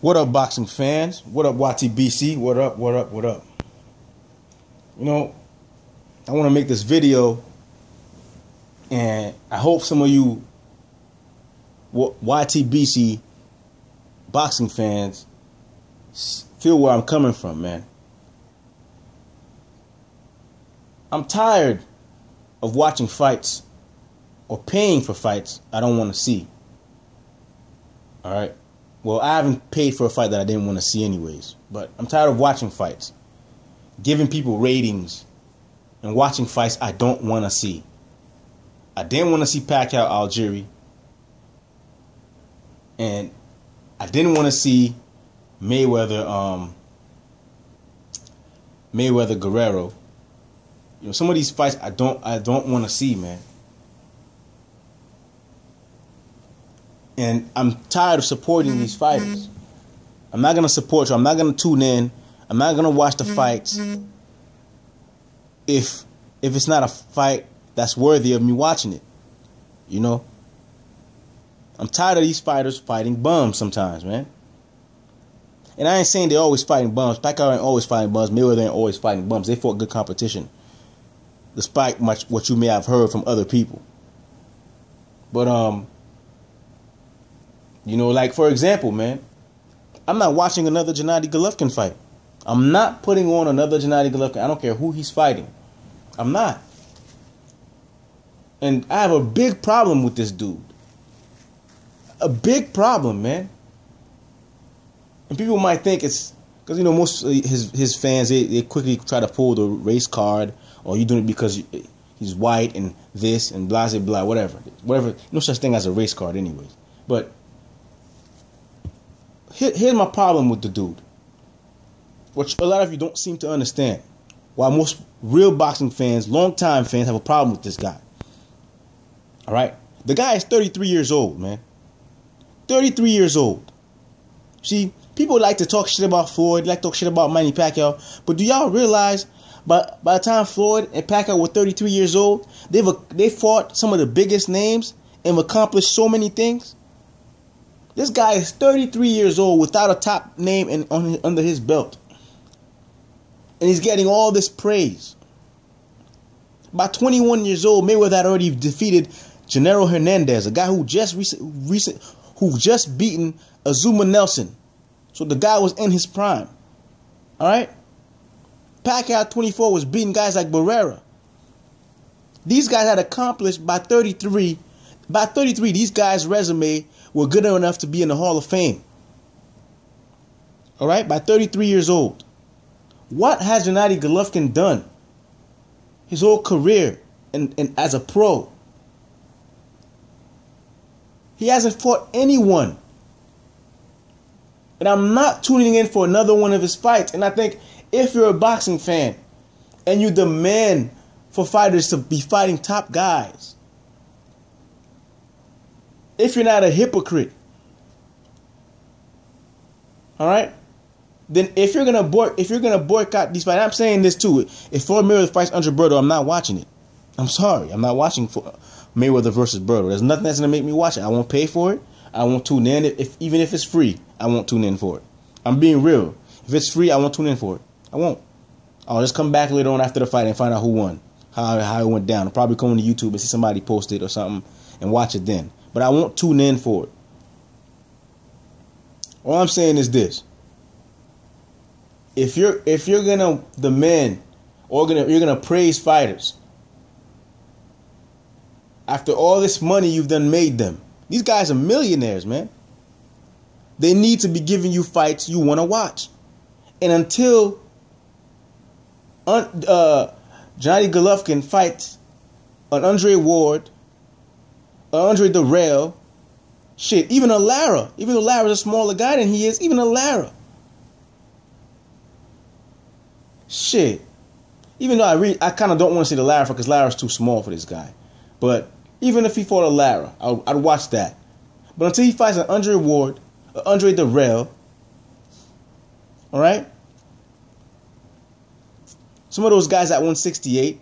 What up, boxing fans? What up, YTBC? What up, what up, what up? You know, I want to make this video, and I hope some of you YTBC boxing fans feel where I'm coming from, man. I'm tired of watching fights or paying for fights I don't want to see. All right? Well, I haven't paid for a fight that I didn't want to see anyways. But I'm tired of watching fights, giving people ratings, and watching fights I don't want to see. I didn't want to see Pacquiao-Algieri. And I didn't want to see Mayweather Guerrero. You know, some of these fights I don't want to see, man. And I'm tired of supporting these fighters. I'm not going to support you. I'm not going to tune in. I'm not going to watch the fights if it's not a fight that's worthy of me watching it. You know? I'm tired of these fighters fighting bums sometimes, man. And I ain't saying they're always fighting bums. Pacquiao ain't always fighting bums. Mayweather ain't always fighting bums. They fought good competition, despite what you may have heard from other people. But you know, like, for example, man, I'm not watching another Gennady Golovkin fight. I'm not putting on another Gennady Golovkin. I don't care who he's fighting. I'm not. And I have a big problem with this dude. A big problem, man. And people might think it's because, you know, most of his fans, they quickly try to pull the race card, or you doing it because he's white and this and blah, blah, blah, whatever. No such thing as a race card anyways. But here's my problem with the dude, which a lot of you don't seem to understand. Why most real boxing fans, long-time fans, have a problem with this guy. All right? The guy is 33 years old, man. 33 years old. See, people like to talk shit about Floyd, like to talk shit about Manny Pacquiao, but do y'all realize by the time Floyd and Pacquiao were 33 years old, they fought some of the biggest names and accomplished so many things? This guy is 33 years old without a top name under his belt. And he's getting all this praise. By 21 years old, Mayweather had already defeated Gennaro Hernandez, a guy who just beaten Azuma Nelson. So the guy was in his prime. All right? Pacquiao at 24 was beating guys like Barrera. These guys had accomplished by 33. By 33, these guys' resume were good enough to be in the Hall of Fame. All right? By 33 years old. What has Gennady Golovkin done his whole career and as a pro? He hasn't fought anyone. And I'm not tuning in for another one of his fights. And I think if you're a boxing fan and you demand for fighters to be fighting top guys, if you're not a hypocrite, all right, then if you're gonna boycott these fights, I'm saying this too. If Floyd Mayweather fights Andre Berto, I'm not watching it. I'm sorry, I'm not watching Mayweather versus Berto. There's nothing that's gonna make me watch it. I won't pay for it. I won't tune in. Even if it's free, I won't tune in for it. I'm being real. If it's free, I won't tune in for it. I won't. I'll just come back later on after the fight and find out who won, how it went down. I'll probably come on to YouTube and see somebody post it or something and watch it then. But I won't tune in for it. All I'm saying is this: if you're gonna demand or you're gonna praise fighters after all this money you've done made them, these guys are millionaires, man. They need to be giving you fights you want to watch. And until Gennady Golovkin fights an Andre Ward, Andre Darrell, shit, even a Lara. Even though Lara's a smaller guy than he is, even a Lara. Shit. Even though I kind of don't want to see the Lara because Lara's too small for this guy. But even if he fought a Lara, I'd watch that. But until he fights an Andre Ward, an Andre Darrell, all right? Some of those guys at 168.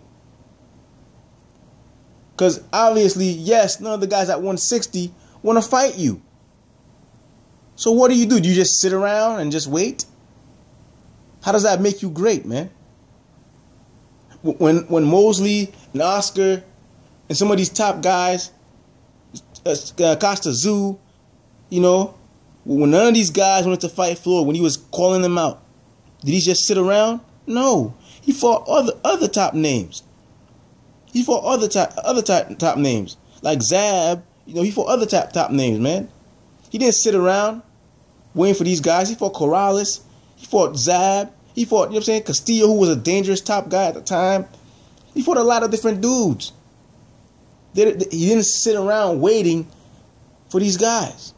Because obviously, yes, none of the guys at 160 want to fight you. So what do? Do you just sit around and just wait? How does that make you great, man? When Mosley and Oscar and some of these top guys, Costa Zoo, you know, when none of these guys wanted to fight Floyd, when he was calling them out, did he just sit around? No, he fought other top names. He fought other top names like Zab. You know, he fought other top names, man. He didn't sit around waiting for these guys. He fought Corrales. He fought Zab. He fought, you know what I'm saying, Castillo, who was a dangerous top guy at the time. He fought a lot of different dudes. He didn't sit around waiting for these guys.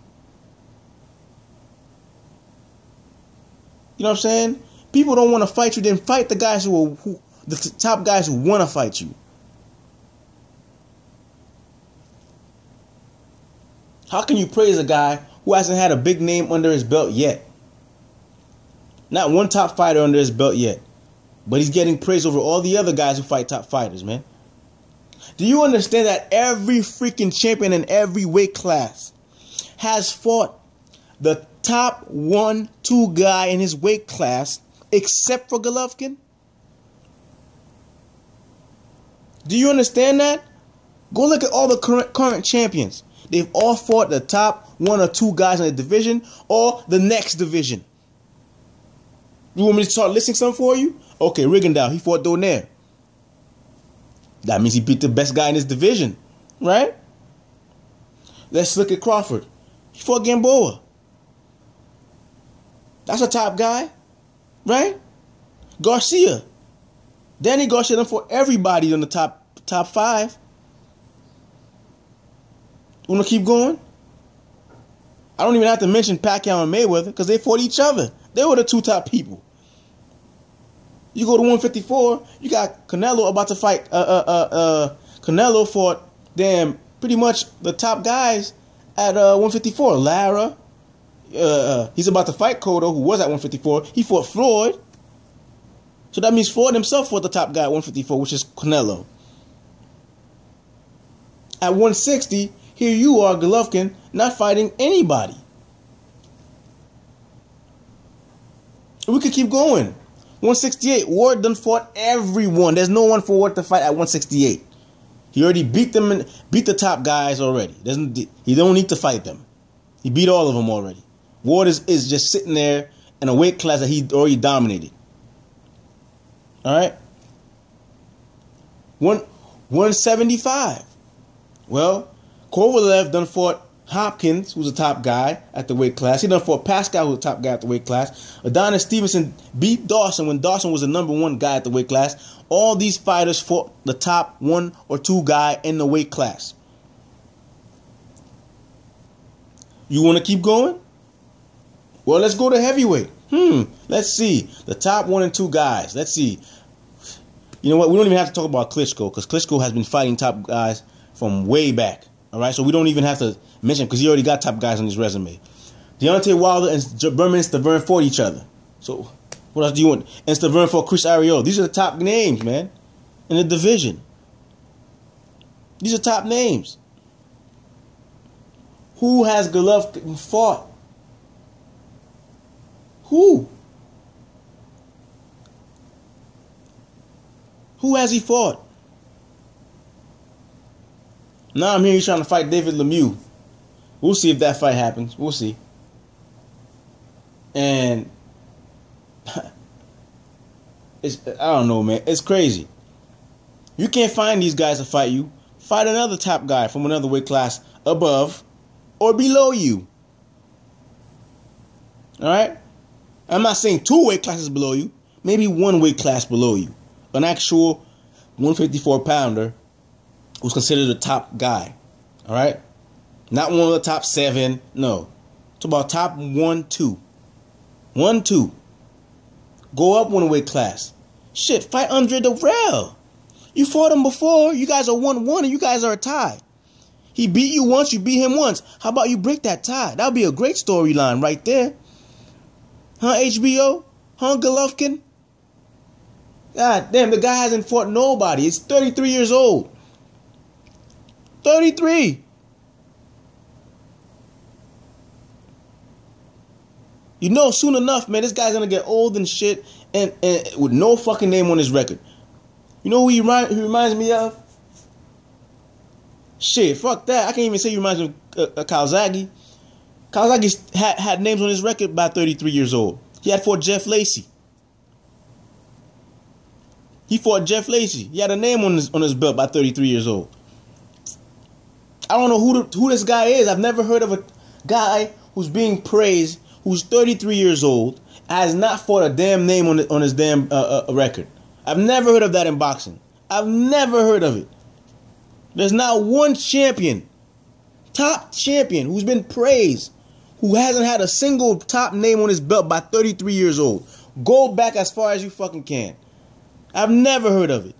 You know what I'm saying? People don't want to fight you, then fight the guys the top guys who want to fight you. How can you praise a guy who hasn't had a big name under his belt yet? Not one top fighter under his belt yet. But he's getting praise over all the other guys who fight top fighters, man. Do you understand that every freaking champion in every weight class has fought the top 1-2 guy in his weight class except for Golovkin? Do you understand that? Go look at all the current champions. They've all fought the top 1 or 2 guys in the division or the next division. You want me to start listing some for you? Okay, Rigondeaux, he fought Donaire. That means he beat the best guy in his division, right? Let's look at Crawford. He fought Gamboa. That's a top guy, right? Garcia. Danny Garcia done fought everybody on the top 5. You want to keep going? I don't even have to mention Pacquiao and Mayweather because they fought each other. They were the 2 top people. You go to 154, you got Canelo about to fight. Canelo fought pretty much the top guys at 154. Lara, he's about to fight Cotto, who was at 154. He fought Floyd. So that means Floyd himself fought the top guy at 154, which is Canelo. At 160, here you are, Golovkin, not fighting anybody. We could keep going. 168, Ward done fought everyone. There's no one for Ward to fight at 168. He already beat them and beat the top guys already. He don't need to fight them. He beat all of them already. Ward is just sitting there in a weight class that he already dominated. All right. 175. Well, Kovalev done fought Hopkins, who's a top guy at the weight class. He done fought Pascal, who's a top guy at the weight class. Adonis Stevenson beat Dawson when Dawson was the number 1 guy at the weight class. All these fighters fought the top 1 or 2 guy in the weight class. You want to keep going? Well, let's go to heavyweight. Let's see. The top 1 and 2 guys. Let's see. You know what? We don't even have to talk about Klitschko because Klitschko has been fighting top guys from way back. All right, so we don't even have to mention because he already got top guys on his resume. Deontay Wilder and Berman Stavern fought each other. So what else do you want? And Stavern fought Chris Ariel. These are the top names, man, in the division. These are top names. Who has Golovkin fought? Who? Who has he fought? Now I'm here, he's trying to fight David Lemieux. We'll see if that fight happens. We'll see. And I don't know, man. It's crazy. You can't find these guys to fight you. Fight another top guy from another weight class above or below you. All right? I'm not saying 2 weight classes below you. Maybe 1 weight class below you. An actual 154-pounder who's considered a top guy. All right? Not one of the top 7. No. It's about top 1, 2. 1, 2. Go up 1 weight class. Shit, fight Andre Durrell. You fought him before. You guys are 1-1 and you guys are a tie. He beat you once, you beat him once. How about you break that tie? That would be a great storyline right there. Huh, HBO? Huh, Golovkin? God damn, the guy hasn't fought nobody. He's 33 years old. 33. You know, soon enough, man, this guy's gonna get old and shit, and with no fucking name on his record. You know who he reminds me of? Shit, fuck that. I can't even say he reminds me of Calzaghe. Calzaghe had names on his record by 33 years old. He had fought Jeff Lacey. He fought Jeff Lacey. He had a name on his belt by 33 years old. I don't know who this guy is. I've never heard of a guy who's being praised, who's 33 years old, has not fought a damn name on his damn record. I've never heard of that in boxing. I've never heard of it. There's not one champion, top champion, who's been praised, who hasn't had a single top name on his belt by 33 years old. Go back as far as you fucking can. I've never heard of it.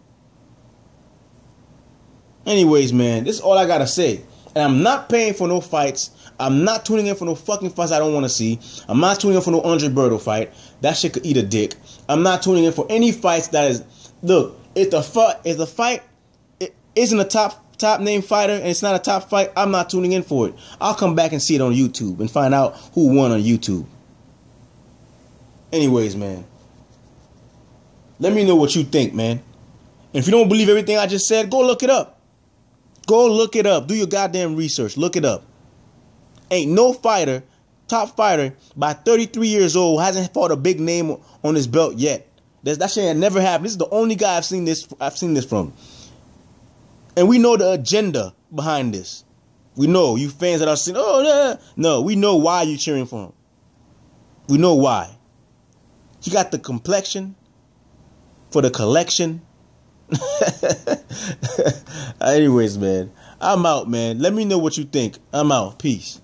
Anyways, man, this is all I gotta say. And I'm not paying for no fights. I'm not tuning in for no fucking fights I don't want to see. I'm not tuning in for no Andre Berto fight. That shit could eat a dick. I'm not tuning in for any fights that is... Look, if the fight it isn't a top name fighter and it's not a top fight, I'm not tuning in for it. I'll come back and see it on YouTube and find out who won on YouTube. Anyways, man, let me know what you think, man. And if you don't believe everything I just said, go look it up. Go look it up. Do your goddamn research. Look it up. Ain't no fighter, top fighter, by 33 years old hasn't fought a big name on his belt yet. That shit had never happened. This is the only guy I've seen this from. And we know the agenda behind this. We know, you fans that are saying, oh, yeah. No, we know why you're cheering for him. We know why. He got the complexion for the collection. Anyways, man, I'm out, man. Let me know what you think. I'm out. Peace.